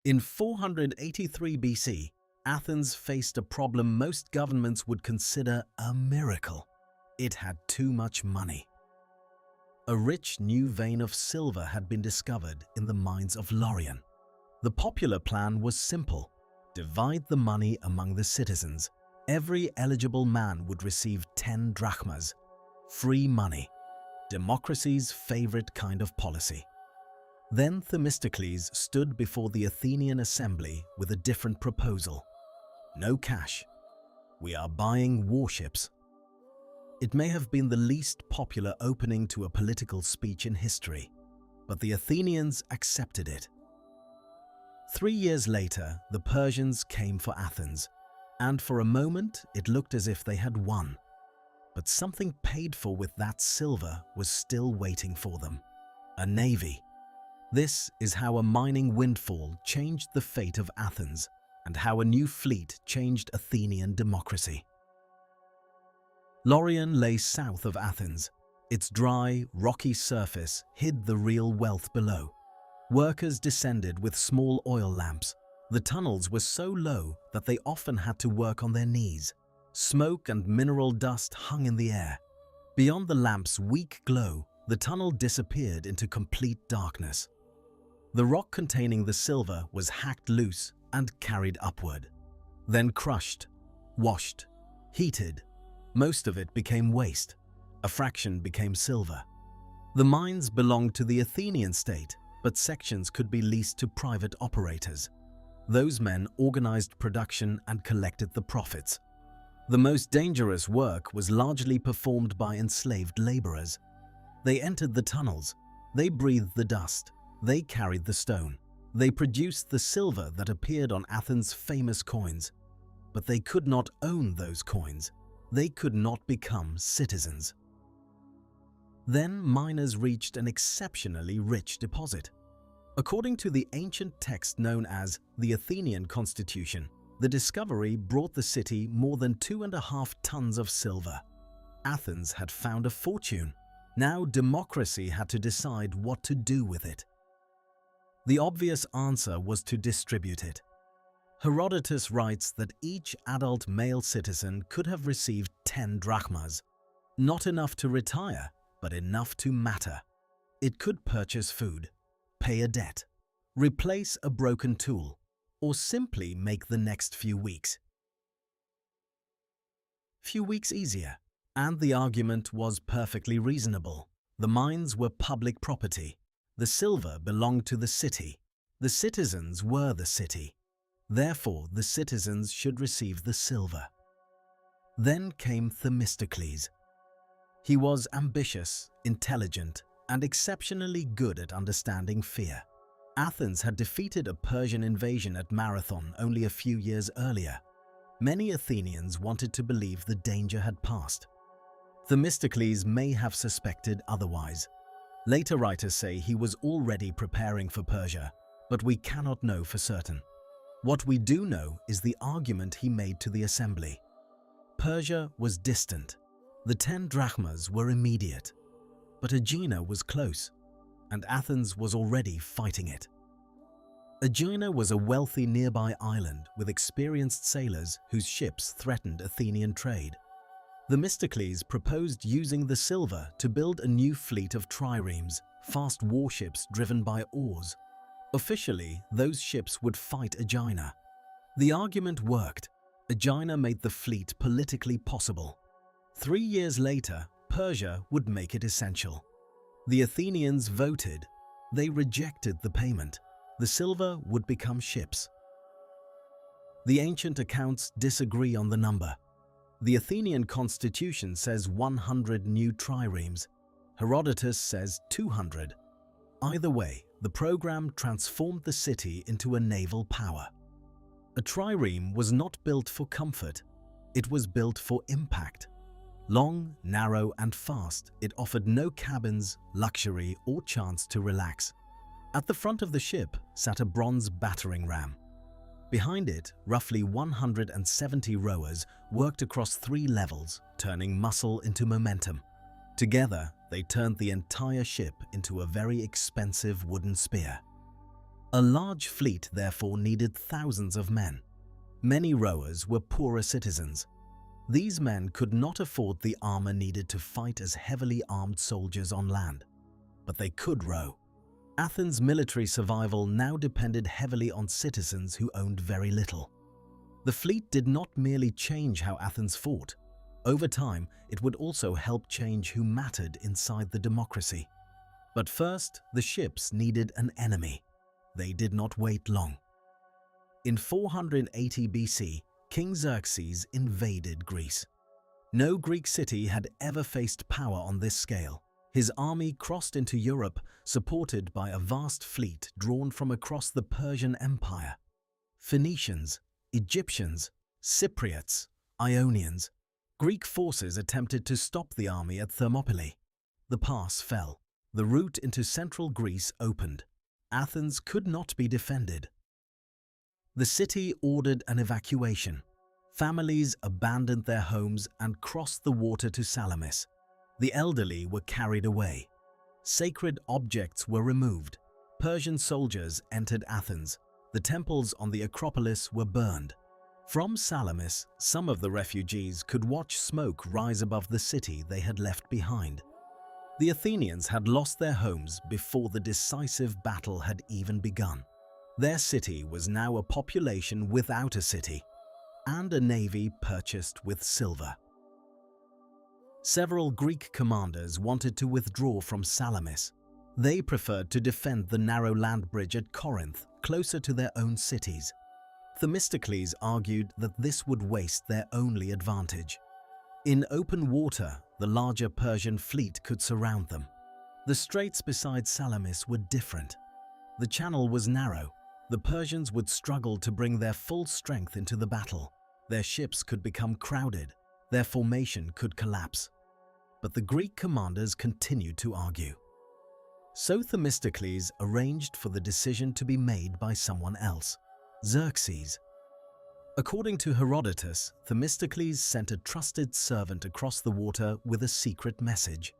In 483 BC, Athens faced a problem most governments would consider a miracle. It had too much money. A rich new vein of silver had been discovered in the mines of Laurion. The popular plan was simple: divide the money among the citizens. Every eligible man would receive 10 drachmas, free money, democracy's favorite kind of policy. Then Themistocles stood before the Athenian assembly with a different proposal. No cash. We are buying warships. It may have been the least popular opening to a political speech in history, but the Athenians accepted it. 3 years later, the Persians came for Athens, and for a moment it looked as if they had won. But something paid for with that silver was still waiting for them: a navy. This is how a mining windfall changed the fate of Athens, and how a new fleet changed Athenian democracy. Laurion lay south of Athens. Its dry, rocky surface hid the real wealth below. Workers descended with small oil lamps. The tunnels were so low that they often had to work on their knees. Smoke and mineral dust hung in the air. Beyond the lamp's weak glow, the tunnel disappeared into complete darkness. The rock containing the silver was hacked loose and carried upward. Then crushed, washed, heated. Most of it became waste. A fraction became silver. The mines belonged to the Athenian state, but sections could be leased to private operators. Those men organized production and collected the profits. The most dangerous work was largely performed by enslaved laborers. They entered the tunnels. They breathed the dust. They carried the stone. They produced the silver that appeared on Athens' famous coins. But they could not own those coins. They could not become citizens. Then miners reached an exceptionally rich deposit. According to the ancient text known as the Athenian Constitution, the discovery brought the city more than 2.5 tons of silver. Athens had found a fortune. Now democracy had to decide what to do with it. The obvious answer was to distribute it. Herodotus writes that each adult male citizen could have received 10 drachmas. Not enough to retire, but enough to matter. It could purchase food, pay a debt, replace a broken tool, or simply make the next few weeks easier. And the argument was perfectly reasonable. The mines were public property. The silver belonged to the city. The citizens were the city. Therefore, the citizens should receive the silver. Then came Themistocles. He was ambitious, intelligent, and exceptionally good at understanding fear. Athens had defeated a Persian invasion at Marathon only a few years earlier. Many Athenians wanted to believe the danger had passed. Themistocles may have suspected otherwise. Later writers say he was already preparing for Persia, but we cannot know for certain. What we do know is the argument he made to the assembly. Persia was distant. The 10 drachmas were immediate. But Aegina was close, and Athens was already fighting it. Aegina was a wealthy nearby island with experienced sailors whose ships threatened Athenian trade. Themistocles proposed using the silver to build a new fleet of triremes, fast warships driven by oars. Officially, those ships would fight Aegina. The argument worked. Aegina made the fleet politically possible. 3 years later, Persia would make it essential. The Athenians voted. They rejected the payment. The silver would become ships. The ancient accounts disagree on the number. The Athenian constitution says 100 new triremes. Herodotus says 200. Either way, the program transformed the city into a naval power. A trireme was not built for comfort. It was built for impact. Long, narrow, and fast, it offered no cabins, luxury, or chance to relax. At the front of the ship sat a bronze battering ram. Behind it, roughly 170 rowers worked across 3 levels, turning muscle into momentum. Together, they turned the entire ship into a very expensive wooden spear. A large fleet therefore needed thousands of men. Many rowers were poorer citizens. These men could not afford the armor needed to fight as heavily armed soldiers on land, but they could row. Athens' military survival now depended heavily on citizens who owned very little. The fleet did not merely change how Athens fought. Over time, it would also help change who mattered inside the democracy. But first, the ships needed an enemy. They did not wait long. In 480 BC, King Xerxes invaded Greece. No Greek city had ever faced power on this scale. His army crossed into Europe, supported by a vast fleet drawn from across the Persian Empire. Phoenicians, Egyptians, Cypriots, Ionians. Greek forces attempted to stop the army at Thermopylae. The pass fell. The route into central Greece opened. Athens could not be defended. The city ordered an evacuation. Families abandoned their homes and crossed the water to Salamis. The elderly were carried away. Sacred objects were removed. Persian soldiers entered Athens. The temples on the Acropolis were burned. From Salamis, some of the refugees could watch smoke rise above the city they had left behind. The Athenians had lost their homes before the decisive battle had even begun. Their city was now a population without a city, and a navy purchased with silver. Several Greek commanders wanted to withdraw from Salamis. They preferred to defend the narrow land bridge at Corinth, closer to their own cities. Themistocles argued that this would waste their only advantage. In open water, the larger Persian fleet could surround them. The straits beside Salamis were different. The channel was narrow. The Persians would struggle to bring their full strength into the battle. Their ships could become crowded. Their formation could collapse. But the Greek commanders continued to argue. So Themistocles arranged for the decision to be made by someone else, Xerxes. According to Herodotus, Themistocles sent a trusted servant across the water with a secret message.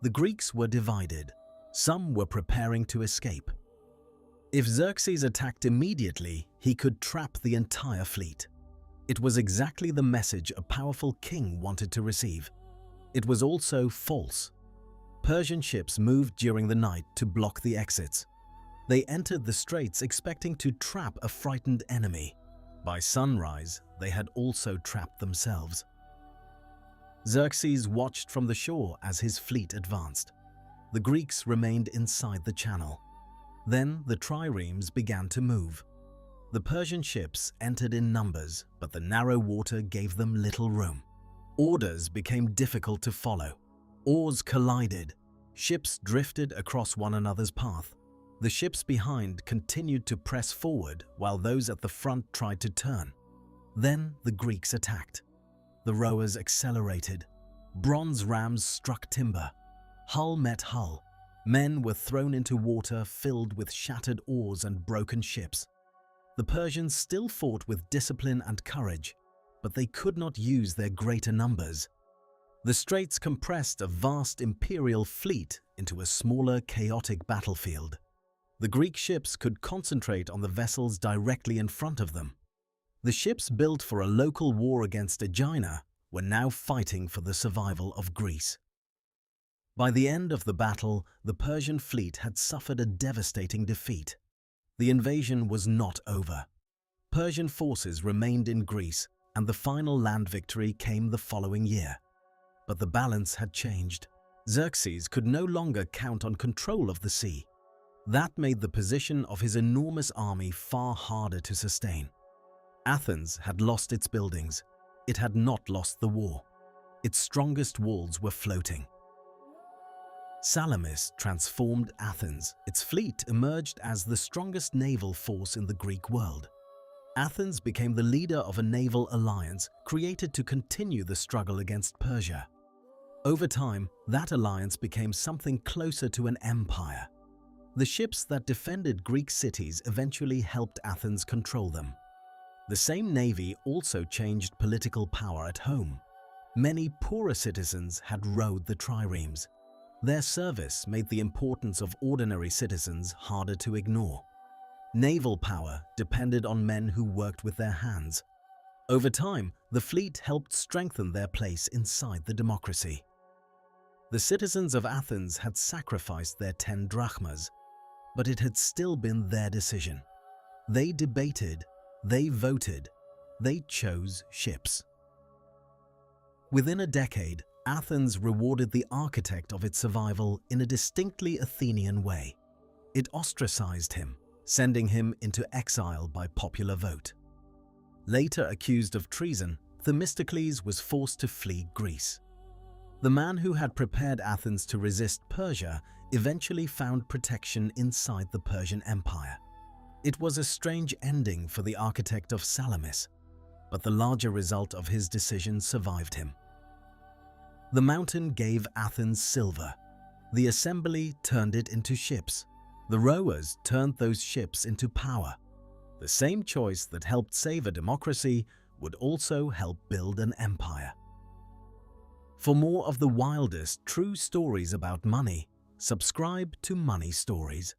The Greeks were divided. Some were preparing to escape. If Xerxes attacked immediately, he could trap the entire fleet. It was exactly the message a powerful king wanted to receive. It was also false. Persian ships moved during the night to block the exits. They entered the straits expecting to trap a frightened enemy. By sunrise, they had also trapped themselves. Xerxes watched from the shore as his fleet advanced. The Greeks remained inside the channel. Then the triremes began to move. The Persian ships entered in numbers, but the narrow water gave them little room. Orders became difficult to follow. Oars collided. Ships drifted across one another's path. The ships behind continued to press forward while those at the front tried to turn. Then the Greeks attacked. The rowers accelerated. Bronze rams struck timber. Hull met hull. Men were thrown into water filled with shattered oars and broken ships. The Persians still fought with discipline and courage, but they could not use their greater numbers. The straits compressed a vast imperial fleet into a smaller, chaotic battlefield. The Greek ships could concentrate on the vessels directly in front of them. The ships built for a local war against Aegina were now fighting for the survival of Greece. By the end of the battle, the Persian fleet had suffered a devastating defeat. The invasion was not over. Persian forces remained in Greece, and the final land victory came the following year. But the balance had changed. Xerxes could no longer count on control of the sea. That made the position of his enormous army far harder to sustain. Athens had lost its buildings. It had not lost the war. Its strongest walls were floating. Salamis transformed Athens. Its fleet emerged as the strongest naval force in the Greek world. Athens became the leader of a naval alliance created to continue the struggle against Persia. Over time, that alliance became something closer to an empire. The ships that defended Greek cities eventually helped Athens control them. The same navy also changed political power at home. Many poorer citizens had rowed the triremes. Their service made the importance of ordinary citizens harder to ignore. Naval power depended on men who worked with their hands. Over time, the fleet helped strengthen their place inside the democracy. The citizens of Athens had sacrificed their 10 drachmas, but it had still been their decision. They debated, they voted, they chose ships. Within a decade, Athens rewarded the architect of its survival in a distinctly Athenian way. It ostracized him, sending him into exile by popular vote. Later accused of treason, Themistocles was forced to flee Greece. The man who had prepared Athens to resist Persia eventually found protection inside the Persian Empire. It was a strange ending for the architect of Salamis, but the larger result of his decision survived him. The mountain gave Athens silver. The assembly turned it into ships. The rowers turned those ships into power. The same choice that helped save a democracy would also help build an empire. For more of the wildest true stories about money, subscribe to Money Stories.